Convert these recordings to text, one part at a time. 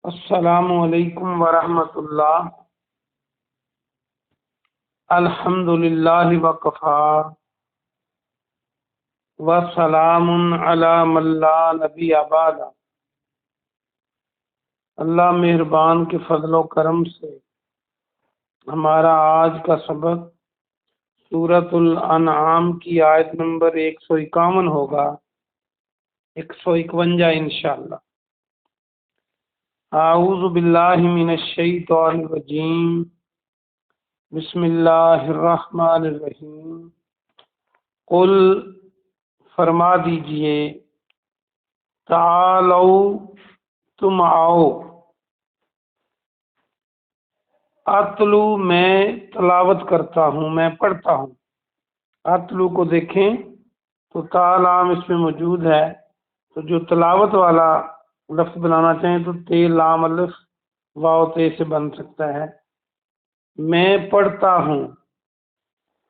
السلام علیکم ورحمۃ اللہ۔ الحمد للہ وکفا وسلام علی من لا نبی بعد۔ اللہ مہربان کے فضل و کرم سے ہمارا آج کا سبق سورۃ الانعام کی آیت نمبر 151 ہوگا، 151 انشاءاللہ۔ اعوذ باللہ من الشیطان الرجیم، بسم اللہ الرحمن الرحیم۔ قل فرما دیجئے، تعالو تم آؤ، اتلو میں تلاوت کرتا ہوں، میں پڑھتا ہوں۔ اتلو کو دیکھیں تو تعالام اس میں موجود ہے، تو جو تلاوت والا لفظ بنانا چاہیں تو تے لام الف واو تے سے بن سکتا ہے۔ میں پڑھتا ہوں،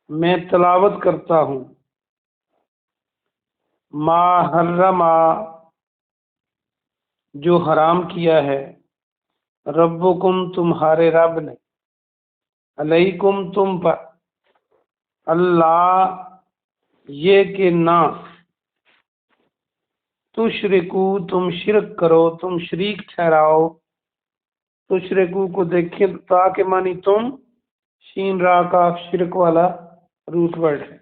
میں تلاوت کرتا ہوں۔ ما حرما جو حرام کیا ہے، ربکم تمہارے رب نے، علیکم تم پر، اللہ یہ کہ نہ تشرکو تم شرک کرو، تم شریک ٹھہراؤ۔ تشرکو کو دیکھیں تو تا کے معنی تم، شین را کا شرک والا روٹ ورڈ ہے۔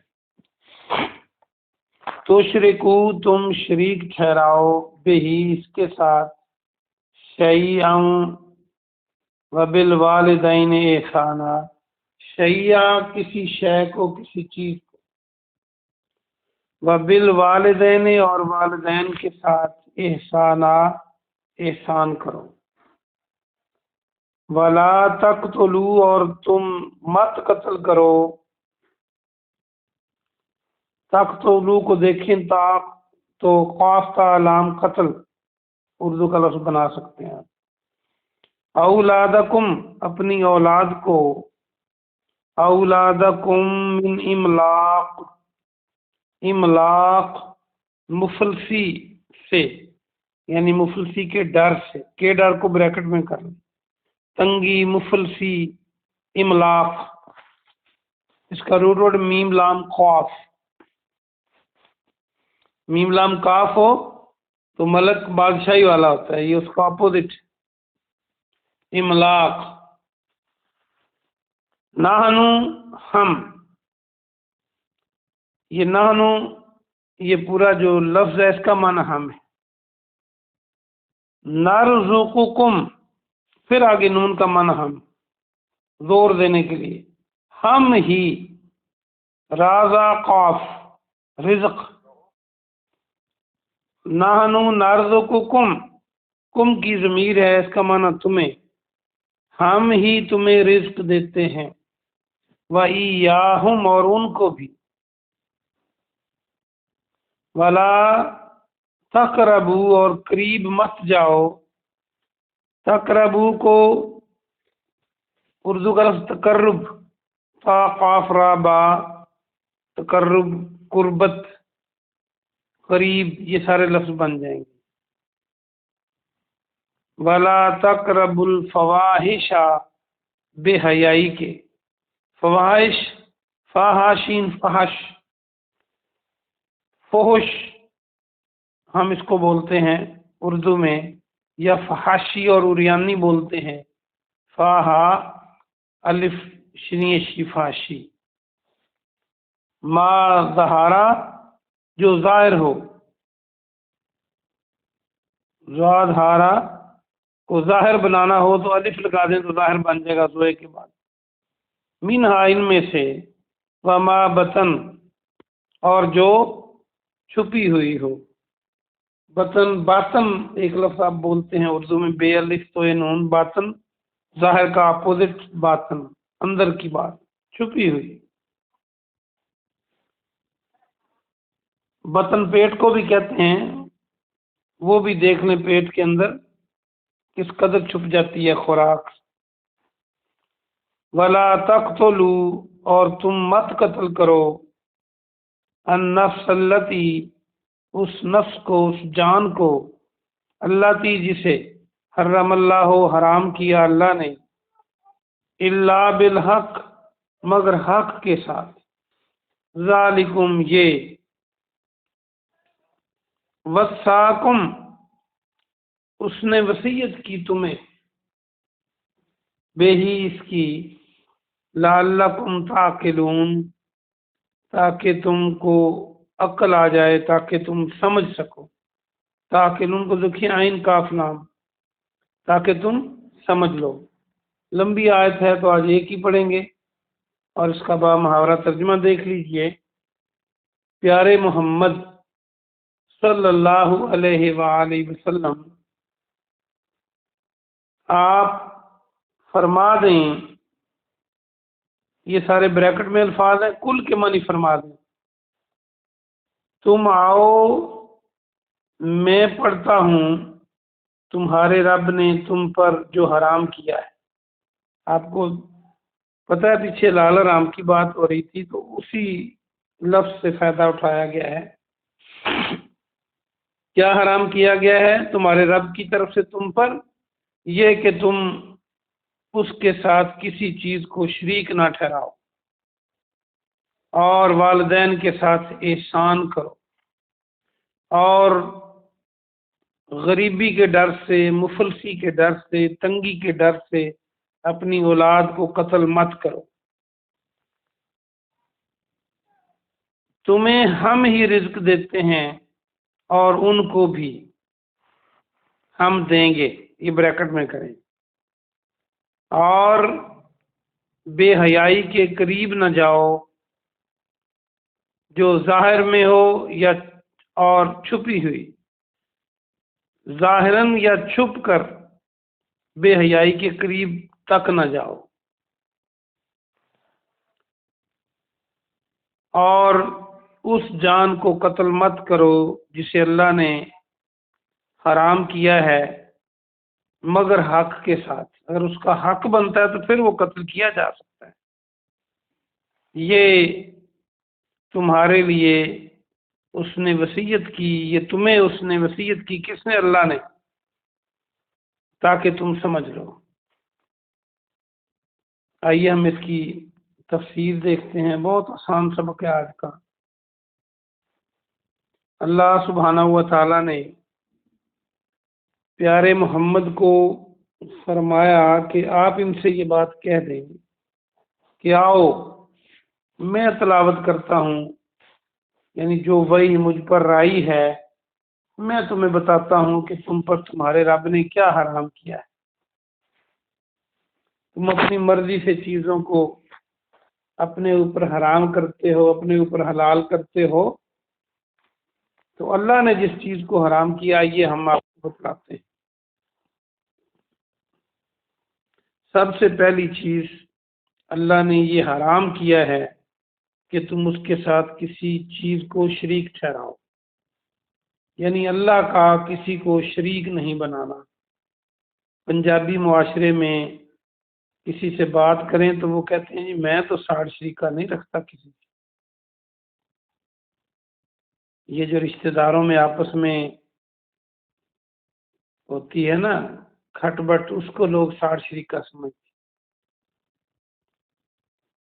تشرکو تم شریک ٹھہراؤ، بہی اس کے ساتھ، شیئا وبالوالدین احسانا، شیئا کسی شے کو، کسی چیز کو، وبالوالدین اور والدین کے ساتھ، احسانا احسان کرو۔ ولا تقتلوا اور تم مت قتل کرو۔ تقتلوا کو دیکھیں تا تو قاف تا لام قتل اردو کا لفظ بنا سکتے ہیں۔ اولادکم اپنی اولاد کو، اولادکم من املاق، املاق مفلسی سے، یعنی مفلسی کے ڈر سے، کے ڈر کو بریکٹ میں کر لیں، تنگی مفلسی املاق، اس کا روٹ ورڈ میم لام قاف۔ میم لام کاف ہو تو ملک بادشاہی والا ہوتا ہے، یہ اس کا اپوزٹ املاق۔ نحنو ہم، یہ نحنو یہ پورا جو لفظ ہے اس کا معنی ہم ہے۔ نرزقکم پھر آگے نون کا معنی ہم، زور دینے کے لیے، ہم ہی، رازا قاف رزق، نحنو نرزقکم، کم کی ضمیر ہے، اس کا معنی تمہیں، ہم ہی تمہیں رزق دیتے ہیں، وَإِيَّاهُمْ اور ان کو بھی۔ وَلَا تَقْرَبُوا اور قریب مت جاؤ۔ تقربو کو اردو کا لفظ تقرب، تا قاف را با، تقرب قربت قریب، یہ سارے لفظ بن جائیں گے۔ وَلَا تَقْرَبُوا الْفَوَاحِشَ بے حیائی کے، فواحش فاحاشین فحش، فحش ہم اس کو بولتے ہیں اردو میں، یا فحاشی اور اریانی بولتے ہیں، فاہا الف شنی شفاشی۔ ما ظہارا جو ظاہر ہو، ظہارا کو ظاہر بنانا ہو تو الف لگا دیں تو ظاہر بن جائے گا زوئے کے بعد۔ منہا ان میں سے، وما بطن اور جو چھپی ہوئی ہو، بطن باطن ایک لفظ آپ بولتے ہیں اردو میں، بے الف تو نون، باطن ظاہر کا اپوزٹ باطن، اندر کی بات، چھپی ہوئی۔ بطن پیٹ کو بھی کہتے ہیں، وہ بھی دیکھ لیں پیٹ کے اندر کس قدر چھپ جاتی ہے خوراک۔ ولا تقتلوا اور تم مت قتل کرو، النفس التی اس نفس کو، اس جان کو، التی جسے، حرم اللہ، حرام کیا اللہ نے، الا بالحق، مگر حق کے ساتھ، ذالکم یہ، وصاکم اس نے وصیت کی تمہیں، بے ہی اس کی، لعلکم تعقلون تاکہ تم کو عقل آ جائے، تاکہ تم سمجھ سکو، تعقلون کو دیکھیے عین کاف لام، تاکہ تم سمجھ لو۔ لمبی آیت ہے تو آج ایک ہی پڑھیں گے، اور اس کا با محاورہ ترجمہ دیکھ لیجئے۔ پیارے محمد صلی اللہ علیہ وآلہ وسلم، آپ فرما دیں، یہ سارے بریکٹ میں الفاظ ہیں، کل کے معنی فرما دیں، تم آؤ، میں پڑھتا ہوں تمہارے رب نے تم پر جو حرام کیا ہے۔ آپ کو پتہ ہے پیچھے لال حرام کی بات ہو رہی تھی، تو اسی لفظ سے فائدہ اٹھایا گیا ہے۔ کیا حرام کیا گیا ہے تمہارے رب کی طرف سے تم پر؟ یہ کہ تم اس کے ساتھ کسی چیز کو شریک نہ ٹھہراؤ، اور والدین کے ساتھ احسان کرو، اور غریبی کے ڈر سے، مفلسی کے ڈر سے، تنگی کے ڈر سے اپنی اولاد کو قتل مت کرو۔ تمہیں ہم ہی رزق دیتے ہیں اور ان کو بھی ہم دیں گے، یہ بریکٹ میں کریں، اور بے حیائی کے قریب نہ جاؤ، جو ظاہر میں ہو یا اور چھپی ہوئی، ظاہراً یا چھپ کر بے حیائی کے قریب تک نہ جاؤ، اور اس جان کو قتل مت کرو جسے اللہ نے حرام کیا ہے مگر حق کے ساتھ۔ اگر اس کا حق بنتا ہے تو پھر وہ قتل کیا جا سکتا ہے۔ یہ تمہارے لیے اس نے وصیت کی، یہ تمہیں اس نے وصیت کی، کس نے؟ اللہ نے، تاکہ تم سمجھ لو۔ آئیے ہم اس کی تفسیر دیکھتے ہیں، بہت آسان سبق ہے آج کا۔ اللہ سبحانہ و تعالیٰ نے پیارے محمد کو فرمایا کہ آپ ان سے یہ بات کہہ دیں کہ آؤ میں تلاوت کرتا ہوں، یعنی جو وحی مجھ پر آئی ہے میں تمہیں بتاتا ہوں کہ تم پر تمہارے رب نے کیا حرام کیا ہے۔ تم اپنی مرضی سے چیزوں کو اپنے اوپر حرام کرتے ہو، اپنے اوپر حلال کرتے ہو، تو اللہ نے جس چیز کو حرام کیا یہ ہم آپ کو بتلاتے ہیں۔ سب سے پہلی چیز اللہ نے یہ حرام کیا ہے کہ تم اس کے ساتھ کسی چیز کو شریک ٹھہراؤ، یعنی اللہ کا کسی کو شریک نہیں بنانا۔ پنجابی معاشرے میں کسی سے بات کریں تو وہ کہتے ہیں جی میں تو ساڑھ شریکہ نہیں رکھتا کسی سے۔ یہ جو رشتہ داروں میں آپس میں ہوتی ہے نا کھٹ بٹ، اس کو لوگ ساڑھ شریکہ سمجھتے ہیں۔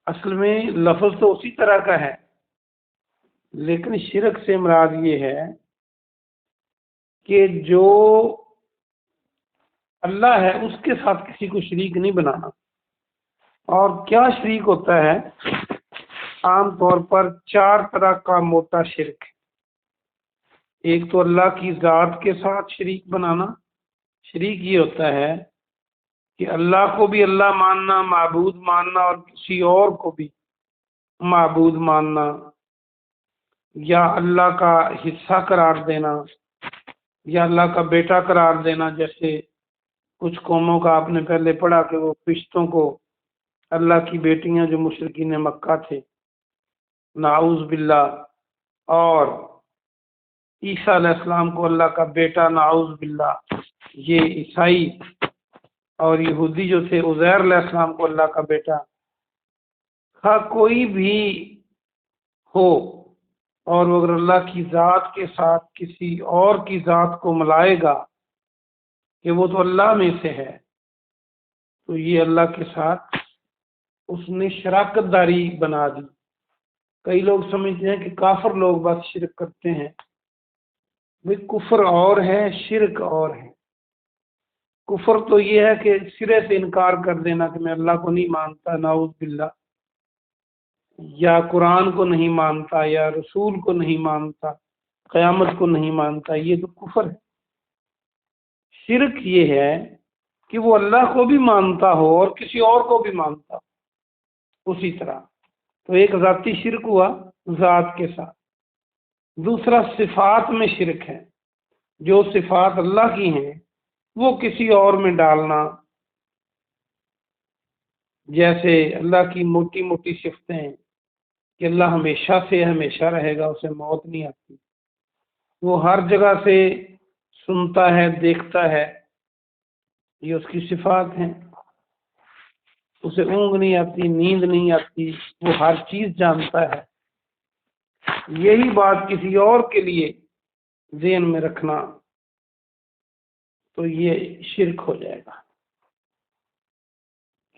اصل میں لفظ تو اسی طرح کا ہے، لیکن شرک سے مراد یہ ہے کہ جو اللہ ہے اس کے ساتھ کسی کو شریک نہیں بنانا۔ اور کیا شریک ہوتا ہے؟ عام طور پر چار طرح کا موٹا شرک ہے۔ ایک تو اللہ کی ذات کے ساتھ شریک بنانا، شریک یہ ہوتا ہے کہ اللہ کو بھی اللہ ماننا، معبود ماننا، اور کسی اور کو بھی معبود ماننا، یا اللہ کا حصہ قرار دینا، یا اللہ کا بیٹا قرار دینا۔ جیسے کچھ قوموں کا آپ نے پہلے پڑھا کہ وہ فرشتوں کو اللہ کی بیٹیاں، جو مشرکین مکہ تھے، نعوذ باللہ، اور عیسیٰ علیہ السلام کو اللہ کا بیٹا، نعوذ باللہ۔ یہ عیسائی اور یہودی جو تھے عزیر علیہ السلام کو اللہ کا بیٹا۔ کوئی بھی ہو، اور وہ اگر اللہ کی ذات کے ساتھ کسی اور کی ذات کو ملائے گا، کہ وہ تو اللہ میں سے ہے، تو یہ اللہ کے ساتھ اس نے شراکت داری بنا دی۔ کئی لوگ سمجھتے ہیں کہ کافر لوگ بس شرک کرتے ہیں، بھئی کفر اور ہے، شرک اور ہے۔ کفر تو یہ ہے کہ سرے سے انکار کر دینا کہ میں اللہ کو نہیں مانتا، نعوذ باللہ، یا قرآن کو نہیں مانتا، یا رسول کو نہیں مانتا، قیامت کو نہیں مانتا، یہ تو کفر ہے۔ شرک یہ ہے کہ وہ اللہ کو بھی مانتا ہو اور کسی اور کو بھی مانتا ہو اسی طرح، تو ایک ذاتی شرک ہوا ذات کے ساتھ۔ دوسرا صفات میں شرک ہے، جو صفات اللہ کی ہیں وہ کسی اور میں ڈالنا، جیسے اللہ کی موٹی موٹی صفتیں ہیں کہ اللہ ہمیشہ سے ہمیشہ رہے گا، اسے موت نہیں آتی، وہ ہر جگہ سے سنتا ہے، دیکھتا ہے، یہ اس کی صفات ہیں، اسے اونگ نہیں آتی، نیند نہیں آتی، وہ ہر چیز جانتا ہے۔ یہی بات کسی اور کے لیے ذہن میں رکھنا تو یہ شرک ہو جائے گا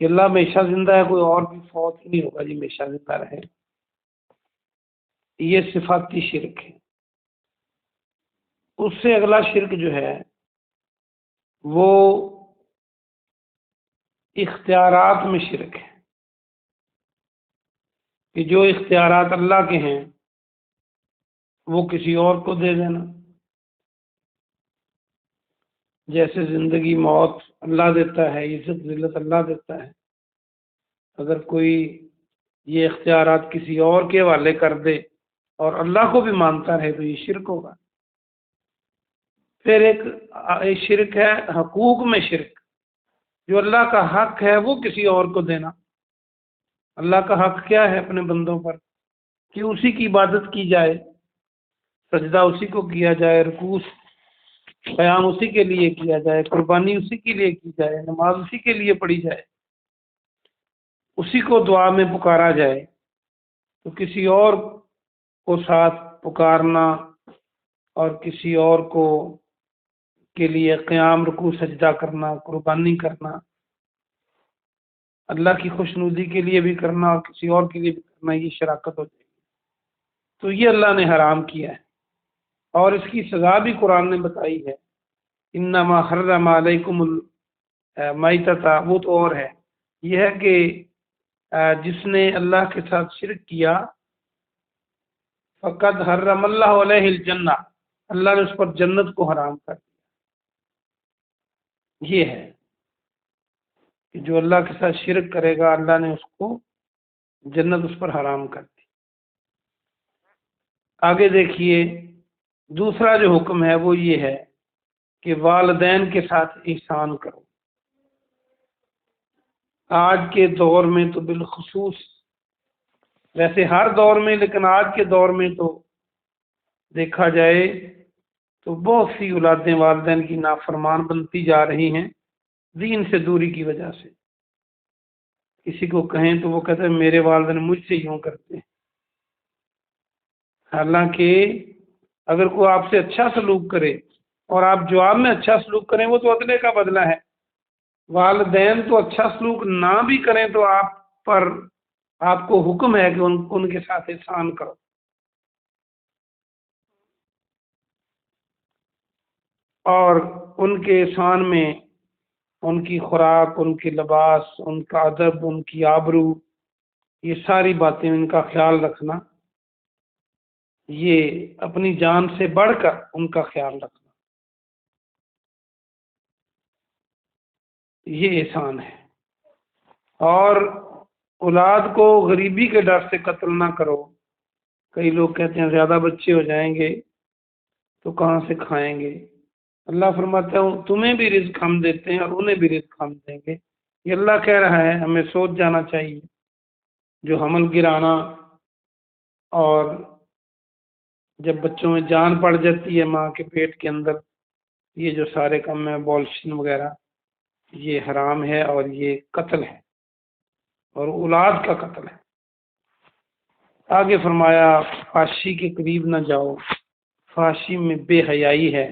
کہ اللہ ہمیشہ زندہ ہے، کوئی اور بھی فوت نہیں ہوگا جی ہمیشہ زندہ رہے، یہ صفاتی شرک ہے۔ اس سے اگلا شرک جو ہے وہ اختیارات میں شرک ہے، کہ جو اختیارات اللہ کے ہیں وہ کسی اور کو دے دینا، جیسے زندگی موت اللہ دیتا ہے، عزت ذلت اللہ دیتا ہے، اگر کوئی یہ اختیارات کسی اور کے حوالے کر دے اور اللہ کو بھی مانتا رہے تو یہ شرک ہوگا۔ پھر ایک شرک ہے حقوق میں شرک، جو اللہ کا حق ہے وہ کسی اور کو دینا۔ اللہ کا حق کیا ہے اپنے بندوں پر؟ کہ اسی کی عبادت کی جائے، سجدہ اسی کو کیا جائے، رکوع قیام اسی کے لیے کیا جائے، قربانی اسی کے لیے کی جائے، نماز اسی کے لیے پڑھی جائے، اسی کو دعا میں پکارا جائے۔ تو کسی اور کو ساتھ پکارنا اور کسی اور کو کے لیے قیام رکوع سجدہ کرنا، قربانی کرنا، اللہ کی خوشنودی کے لیے بھی کرنا اور کسی اور کے لیے بھی کرنا، یہ شراکت ہو جائے گی، تو یہ اللہ نے حرام کیا ہے، اور اس کی سزا بھی قرآن نے بتائی ہے۔ انما حرم علیکم المیتۃ، وہ تو اور ہے، یہ ہے کہ جس نے اللہ کے ساتھ شرک کیا فقد حرم اللہ علیہ الجنہ، اللہ نے اس پر جنت کو حرام کر دیا۔ یہ ہے کہ جو اللہ کے ساتھ شرک کرے گا اللہ نے اس کو جنت اس پر حرام کر دی۔ آگے دیکھیے دوسرا جو حکم ہے وہ یہ ہے کہ والدین کے ساتھ احسان کرو۔ آج کے دور میں تو بالخصوص، ویسے ہر دور میں لیکن آج کے دور میں تو دیکھا جائے تو بہت سی اولادیں والدین کی نافرمان بنتی جا رہی ہیں دین سے دوری کی وجہ سے۔ کسی کو کہیں تو وہ کہتے ہیں میرے والدین مجھ سے یوں کرتے ہیں، حالانکہ اگر کوئی آپ سے اچھا سلوک کرے اور آپ جواب میں اچھا سلوک کریں وہ تو عدلے کا بدلہ ہے۔ والدین تو اچھا سلوک نہ بھی کریں تو آپ کو حکم ہے کہ ان کے ساتھ احسان کرو۔ اور ان کے احسان میں ان کی خوراک، ان کے لباس، ان کا ادب، ان کی آبرو، یہ ساری باتیں ان کا خیال رکھنا، یہ اپنی جان سے بڑھ کر ان کا خیال رکھنا، یہ احسان ہے۔ اور اولاد کو غریبی کے ڈر سے قتل نہ کرو۔ کئی لوگ کہتے ہیں زیادہ بچے ہو جائیں گے تو کہاں سے کھائیں گے؟ اللہ فرماتا ہے تمہیں بھی رزق ہم دیتے ہیں اور انہیں بھی رزق ہم دیں گے، یہ اللہ کہہ رہا ہے، ہمیں سوچ جانا چاہیے۔ جو حمل گرانا اور جب بچوں میں جان پڑ جاتی ہے ماں کے پیٹ کے اندر، یہ جو سارے کام ہیں ابالشن وغیرہ، یہ حرام ہے اور یہ قتل ہے اور اولاد کا قتل ہے۔ آگے فرمایا فحاشی کے قریب نہ جاؤ، فحاشی میں بے حیائی ہے،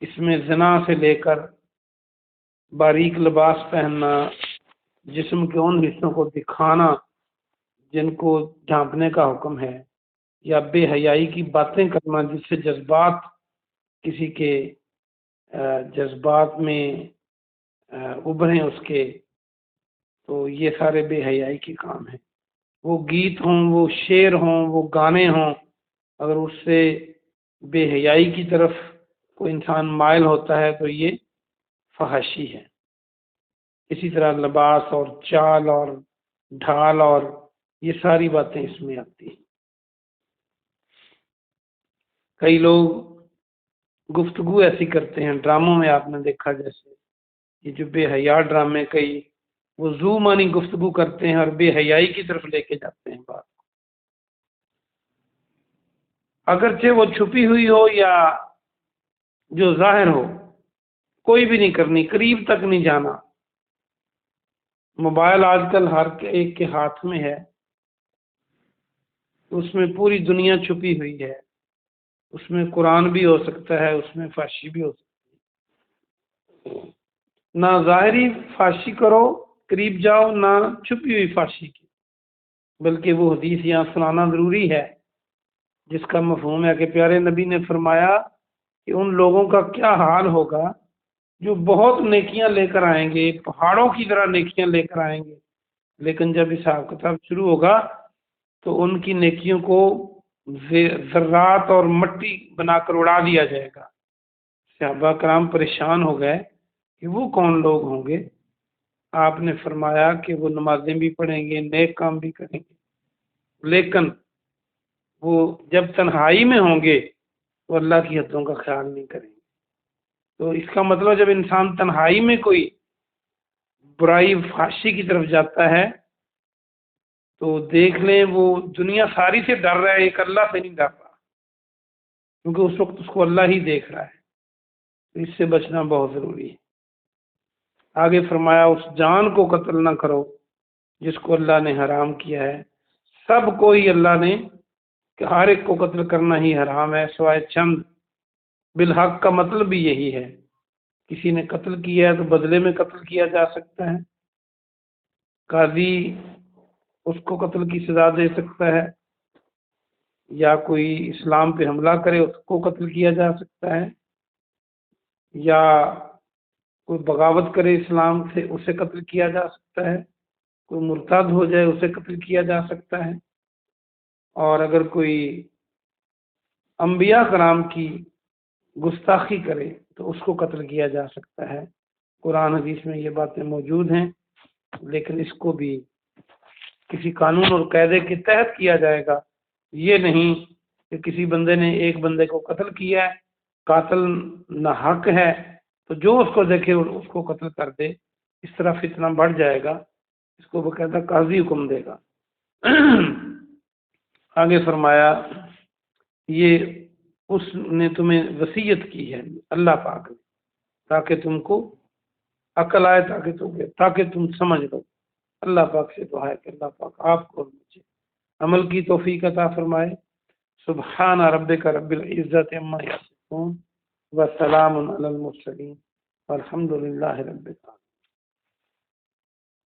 اس میں زنا سے لے کر باریک لباس پہننا، جسم کے ان حصوں کو دکھانا جن کو ڈھانپنے کا حکم ہے، یا بے حیائی کی باتیں کرنا جس سے جذبات کسی کے جذبات میں ابھریں اس کے، تو یہ سارے بے حیائی کے کام ہیں۔ وہ گیت ہوں، وہ شعر ہوں، وہ گانے ہوں، اگر اس سے بے حیائی کی طرف کوئی انسان مائل ہوتا ہے تو یہ فحاشی ہے۔ اسی طرح لباس اور چال اور ڈھال اور یہ ساری باتیں اس میں آتی ہیں۔ کئی لوگ گفتگو ایسی کرتے ہیں، ڈراموں میں آپ نے دیکھا جیسے یہ جو بے حیا ڈرامے، کئی وہ ذو معنی گفتگو کرتے ہیں اور بے حیائی کی طرف لے کے جاتے ہیں بات، اگرچہ وہ چھپی ہوئی ہو یا جو ظاہر ہو، کوئی بھی نہیں کرنی، قریب تک نہیں جانا۔ موبائل آج کل ہر ایک کے ہاتھ میں ہے، اس میں پوری دنیا چھپی ہوئی ہے، اس میں قرآن بھی ہو سکتا ہے، اس میں فحاشی بھی ہو سکتی ہے۔ نہ ظاہری فحاشی کرو قریب جاؤ، نہ چھپی ہوئی فحاشی کی، بلکہ وہ حدیث یہاں سنانا ضروری ہے جس کا مفہوم ہے کہ پیارے نبی نے فرمایا کہ ان لوگوں کا کیا حال ہوگا جو بہت نیکیاں لے کر آئیں گے، پہاڑوں کی طرح نیکیاں لے کر آئیں گے، لیکن جب حساب کتاب شروع ہوگا تو ان کی نیکیوں کو ذرات اور مٹی بنا کر اڑا دیا جائے گا۔ صحابہ کرام پریشان ہو گئے کہ وہ کون لوگ ہوں گے؟ آپ نے فرمایا کہ وہ نمازیں بھی پڑھیں گے، نیک کام بھی کریں گے، لیکن وہ جب تنہائی میں ہوں گے تو اللہ کی حدوں کا خیال نہیں کریں گے۔ تو اس کا مطلب جب انسان تنہائی میں کوئی برائی فحاشی کی طرف جاتا ہے تو دیکھ لیں وہ دنیا ساری سے ڈر رہا ہے، ایک اللہ سے نہیں ڈر رہا، کیونکہ اس وقت اس کو اللہ ہی دیکھ رہا ہے۔ تو اس سے بچنا بہت ضروری ہے۔ آگے فرمایا اس جان کو قتل نہ کرو جس کو اللہ نے حرام کیا ہے۔ سب کو ہی اللہ نے کہ ہر ایک کو قتل کرنا ہی حرام ہے سوائے چند۔ بالحق کا مطلب بھی یہی ہے، کسی نے قتل کیا ہے تو بدلے میں قتل کیا جا سکتا ہے، قاضی اس کو قتل کی سزا دے سکتا ہے، یا کوئی اسلام پہ حملہ کرے اس کو قتل کیا جا سکتا ہے، یا کوئی بغاوت کرے اسلام سے اسے قتل کیا جا سکتا ہے، کوئی مرتد ہو جائے اسے قتل کیا جا سکتا ہے، اور اگر کوئی انبیاء کرام کی گستاخی کرے تو اس کو قتل کیا جا سکتا ہے۔ قرآن حدیث میں یہ باتیں موجود ہیں، لیکن اس کو بھی کسی قانون اور قاعدے کے تحت کیا جائے گا، یہ نہیں کہ کسی بندے نے ایک بندے کو قتل کیا ہے، قاتل ناحق ہے تو جو اس کو دیکھے اس کو قتل کر دے، اس طرح فتنہ بڑھ جائے گا، اس کو باقاعدہ قاضی حکم دے گا۔ آگے فرمایا یہ اس نے تمہیں وصیت کی ہے اللہ پاک نے، تاکہ تم کو عقل آئے، تاکہ تم سمجھ لو۔ اللہ پاک سے دعا ہے کہ اللہ پاک آپ کو اور مجھے عمل کی توفیق عطا فرمائے۔ سبحان ربک رب العزت عما یصفون وسلام علی المرسلین والحمد للہ رب العالمین۔